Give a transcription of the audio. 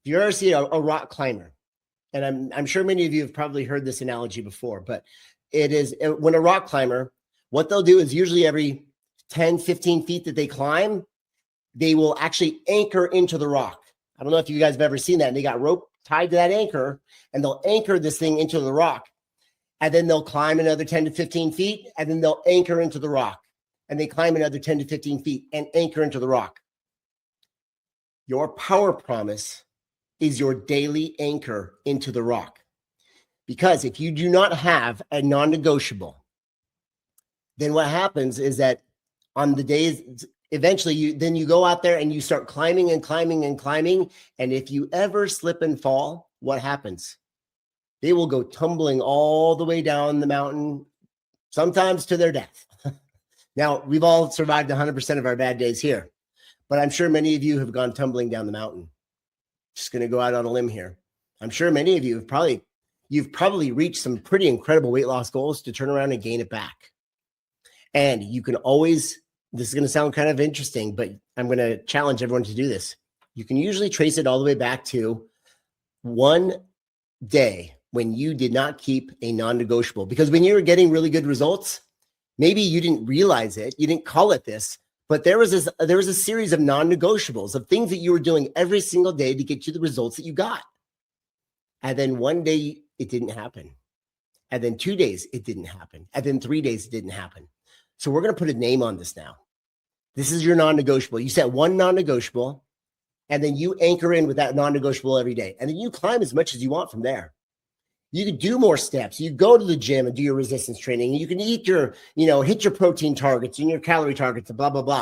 if you ever see a rock climber, and I'm sure many of you have probably heard this analogy before, but it is when a rock climber, what they'll do is usually every 10, 15 feet that they climb, they will actually anchor into the rock. I don't know if you guys have ever seen that. And they got rope tied to that anchor, and they'll anchor this thing into the rock. And then they'll climb another 10 to 15 feet, and then they'll anchor into the rock. And they climb another 10 to 15 feet and anchor into the rock. Your power promise is your daily anchor into the rock. Because if you do not have a non-negotiable, then what happens is that on the days, eventually you go out there and you start climbing and climbing and climbing. And if you ever slip and fall, what happens? They will go tumbling all the way down the mountain, sometimes to their death. Now, we've all survived 100% of our bad days here, but I'm sure many of you have gone tumbling down the mountain. Just going to go out on a limb here. I'm sure many of you have you've probably reached some pretty incredible weight loss goals to turn around and gain it back. And you can always, this is going to sound kind of interesting, but I'm going to challenge everyone to do this. You can usually trace it all the way back to one day when you did not keep a non-negotiable, because when you were getting really good results, maybe you didn't realize it, you didn't call it this, but there was a series of non-negotiables, of things that you were doing every single day to get you the results that you got. And then one day it didn't happen. And then 2 days it didn't happen. And then 3 days it didn't happen. So we're going to put a name on this now. This is your non-negotiable. You set one non-negotiable, and then you anchor in with that non-negotiable every day. And then you climb as much as you want from there. You can do more steps. You go to the gym and do your resistance training. You can eat hit your protein targets and your calorie targets and blah, blah, blah.